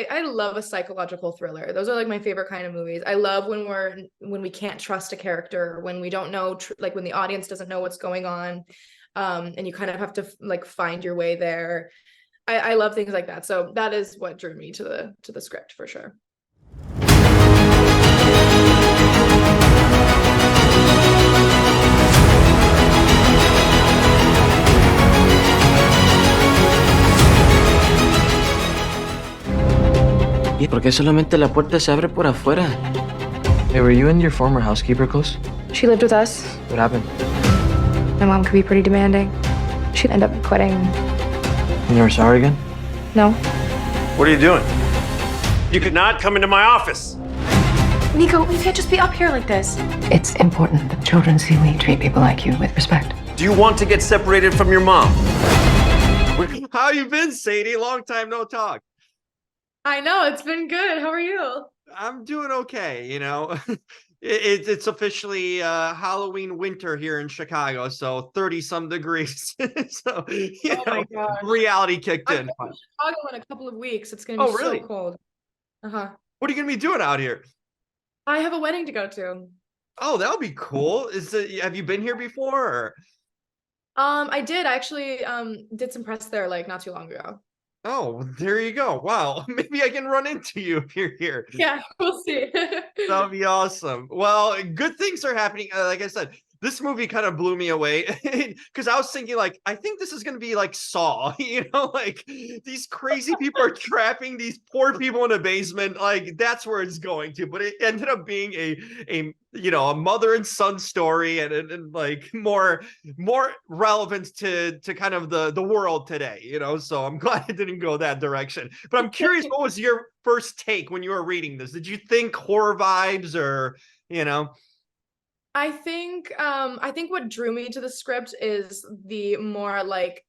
I love a psychological thriller. Those are like my favorite kind of movies. I love when we can't trust a character, when we don't know, like when the audience doesn't know what's going on, and you kind of have to like find your way there. I love things like that. So that is what drew me to the script for sure. ¿Y por qué solamente la puerta se abre por afuera? Hey, were you and your former housekeeper close? She lived with us. What happened? My mom could be pretty demanding. She'd end up quitting. You never saw her again? No. What are you doing? You could not come into my office. Nico, you can't just be up here like this. It's important that children see we treat people like you with respect. Do you want to get separated from your mom? How you been, Sadie? Long time no talk. I know, it's been good. How are you? I'm doing okay, you know. It's officially Halloween winter here in Chicago, so 30-some degrees. So, Oh my gosh. reality kicked I'm in. going to Chicago in a couple of weeks. It's going to be Oh, really? so cold. Uh-huh. What are you gonna be doing out here? I have a wedding to go to. Oh, that'll be cool. Have you been here before? Or? I did. I actually did some press there like not too long ago. Oh, there you go. Wow, maybe I can run into you if you're here. Yeah, we'll see. That'll be awesome. Well, good things are happening. Like I said, this movie kind of blew me away because I was thinking, like, I think this is going to be like Saw, like these crazy people are trapping these poor people in a basement. Like, that's where it's going to. But it ended up being a mother and son story and like more relevant to kind of the world today, so I'm glad it didn't go that direction. But I'm curious, what was your first take when you were reading this? Did you think horror vibes or I think what drew me to the script is the more like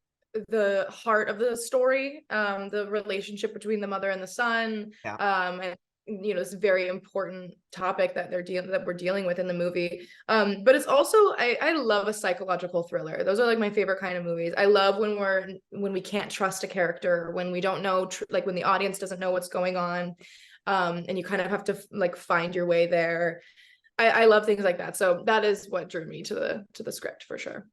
the heart of the story, the relationship between the mother and the son. And it's a very important topic that we're dealing with in the movie. But it's also I love a psychological thriller. Those are like my favorite kind of movies. I love when we can't trust a character, when we don't know, like when the audience doesn't know what's going on, and you kind of have to like find your way there. I love things like that. So that is what drew me to the script for sure.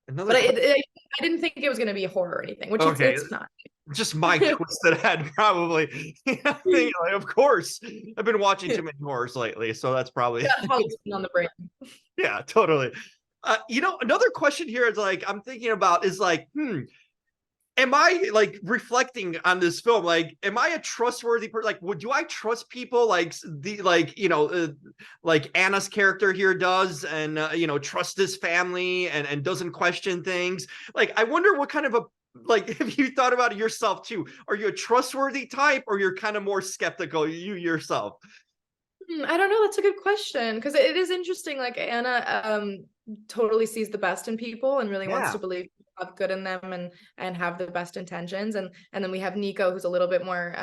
But I didn't think it was going to be a horror or anything, which it's not. Just my twisted head, probably. Like, of course, I've been watching too many horrors lately, so that's probably on the brain. Yeah, totally. Another question here is like I'm thinking about is like, am I like reflecting on this film? Like, am I a trustworthy person? Like, do I trust people like like Anna's character here does, and trust his family and doesn't question things? Like, I wonder what kind of have you thought about it yourself too? Are you a trustworthy type, or you're kind of more skeptical you yourself? I don't know. That's a good question, because it is interesting. Like Anna totally sees the best in people and really wants to believe have good in them and have the best intentions. And then we have Nico, who's a little bit more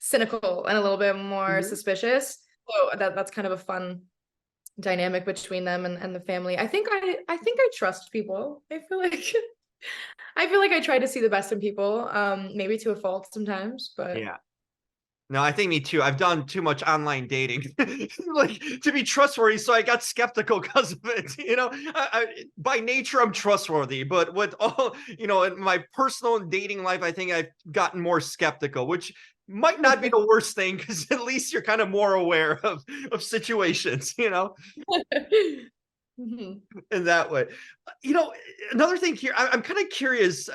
cynical and a little bit more suspicious. So that's kind of a fun dynamic between them and the family. I think I trust people. I feel like I try to see the best in people, maybe to a fault sometimes, but yeah. No, I think me too. I've done too much online dating, like to be trustworthy. So I got skeptical because of it. By nature, I'm trustworthy, but with all, in my personal dating life, I think I've gotten more skeptical, which might not be the worst thing, because at least you're kind of more aware of situations, in that way. Another thing here, I'm kind of curious.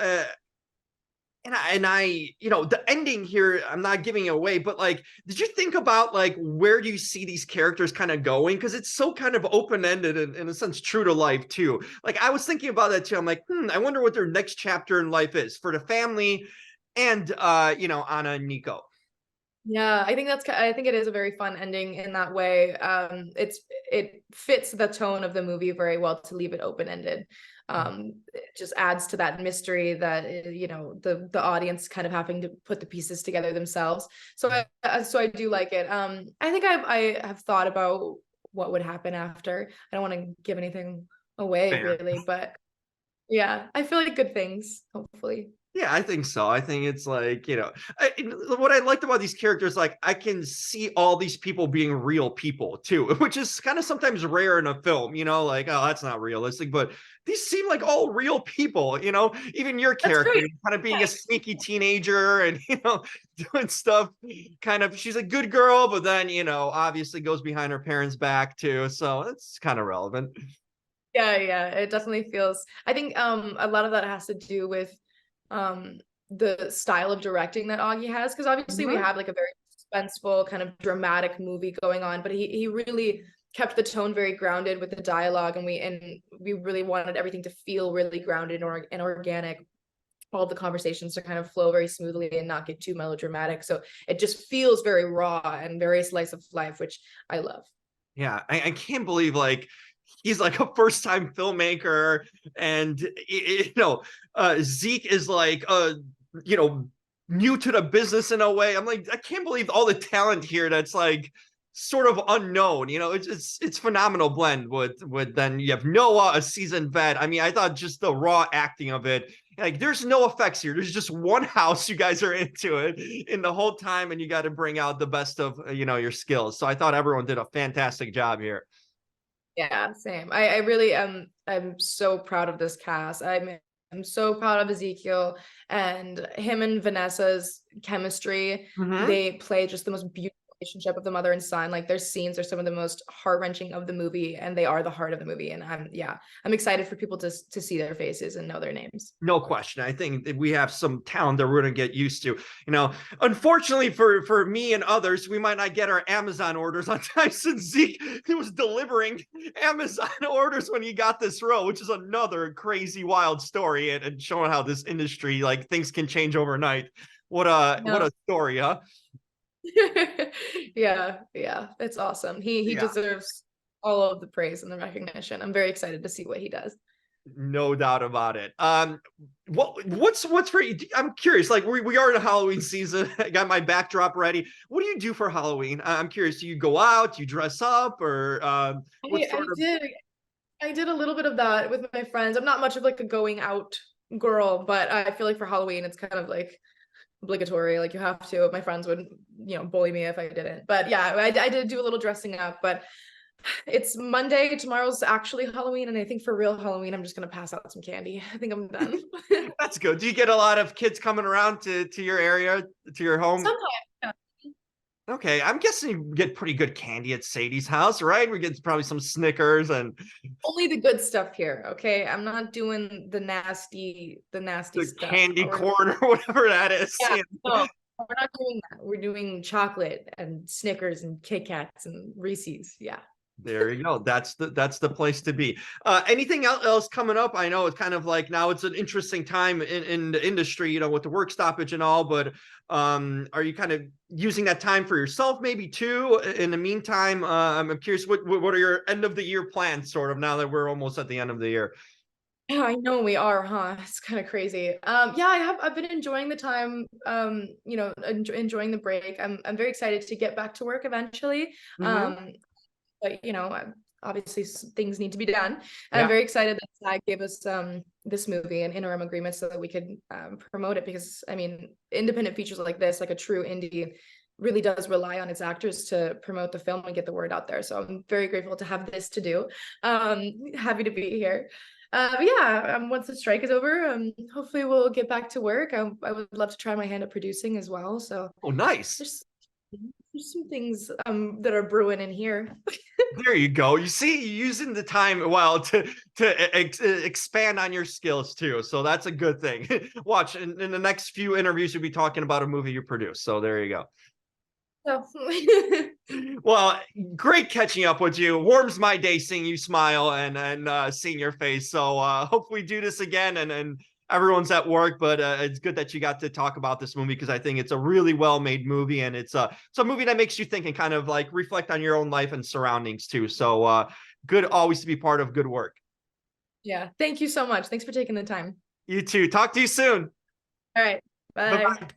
And I, the ending here, I'm not giving it away, but like, did you think about like, where do you see these characters kind of going? Because it's so kind of open-ended and in a sense true to life too. Like, I was thinking about that too. I'm like, I wonder what their next chapter in life is for the family and, Anna and Nico. Yeah, I think it is a very fun ending in that way. It fits the tone of the movie very well to leave it open-ended. It just adds to that mystery that the audience kind of having to put the pieces together themselves. So I do like it. I think I have thought about what would happen after. I don't want to give anything away really, but yeah, I feel like good things, hopefully. Yeah, I think so. I think it's like, what I liked about these characters, like I can see all these people being real people too, which is kind of sometimes rare in a film, like, oh, that's not realistic, but these seem like all real people, even your That's character great. kind of being a sneaky teenager and, doing stuff kind of, she's a good girl, but then, obviously goes behind her parents' back too. So it's kind of relevant. Yeah, it definitely feels. I think a lot of that has to do with um the style of directing that Augie has, because obviously we Mhm. have like a very suspenseful kind of dramatic movie going on, but he really kept the tone very grounded with the dialogue, and we really wanted everything to feel really grounded and organic. All the conversations to kind of flow very smoothly and not get too melodramatic. So it just feels very raw and very slice of life, which I love. Yeah, I can't believe like he's like a first time filmmaker, and Zeke is like you know new to the business in a way. I'm like, I can't believe all the talent here that's like sort of unknown. It's phenomenal blend with then you have Noah, a seasoned vet. I mean, I thought just the raw acting of it, like there's no effects here. There's just one house. You guys are into it in the whole time, and you got to bring out the best of your skills. So I thought everyone did a fantastic job here. Yeah, same. I really am. I'm so proud of this cast. I'm so proud of Ezekiel and him and Vanessa's chemistry. Mhm. They play just the most beautiful relationship of the mother and son. Like their scenes are some of the most heart-wrenching of the movie, and they are the heart of the movie. And I'm excited for people to see their faces and know their names. No question. I think that we have some talent that we're going to get used to. Unfortunately for me and others, we might not get our Amazon orders on time, since Zeke was delivering Amazon orders when he got this role, which is another crazy, wild story, and showing how this industry, like, things can change overnight. What No. a story, huh? Yeah, it's awesome. He Yeah. deserves all of the praise and the recognition. I'm very excited to see what he does. No doubt about it. What's for you? I'm curious. Like we are in Halloween season. I got my backdrop ready. What do you do for Halloween? I'm curious. Do you go out? Do you dress up, or what I, sort I of? did I did a little bit of that with my friends. I'm not much of like a going out girl, but I feel like for Halloween it's kind of like obligatory. Like you have to. My friends would, bully me if I didn't. But yeah, I did do a little dressing up, but it's Monday. Tomorrow's actually Halloween, and I think for real Halloween, I'm just gonna pass out some candy. I think I'm done. That's good. Do you get a lot of kids coming around to your area, to your home? Sometimes, yeah. Okay, I'm guessing you get pretty good candy at Sadie's house, right? We get probably some Snickers and Only the good stuff here, okay? I'm not doing the nasty the stuff. candy corn or whatever that is. Yeah, no, we're not doing that. We're doing chocolate and Snickers and Kit Kats and Reese's. Yeah. There you go. That's the place to be. Anything else coming up? I know it's kind of like now it's an interesting time in the industry, with the work stoppage and all, but are you kind of using that time for yourself maybe too? In the meantime, I'm curious, what are your end of the year plans, sort of, now that we're almost at the end of the year? Yeah, I know we are, huh? It's kind of crazy. Yeah, I've been enjoying the time, enjoying the break. I'm very excited to get back to work eventually. Mhm. But obviously things need to be done, and I'm Yeah. very excited that SAG gave us this movie an interim agreement so that we could promote it, because I mean independent features like this, like a true indie, really does rely on its actors to promote the film and get the word out there. So I'm very grateful to have this to do. Happy to be here. But yeah, once the strike is over, hopefully we'll get back to work. I would love to try my hand at producing as well. So Oh, nice. there's there's some things that are brewing in here. There you go. You see, you're using the time well to expand on your skills too. So that's a good thing. Watch in the next few interviews, you'll be talking about a movie you produced. So there you go. So Well, great catching up with you. Warms my day seeing you smile and seeing your face. So hope we do this again, and everyone's at work, but it's good that you got to talk about this movie, because I think it's a really well made movie, and it's a movie that makes you think and kind of like reflect on your own life and surroundings too. So good always to be part of good work. yeah, thank you so much. Thanks for taking the time. You too. Talk to you soon. All right, Bye bye. bye.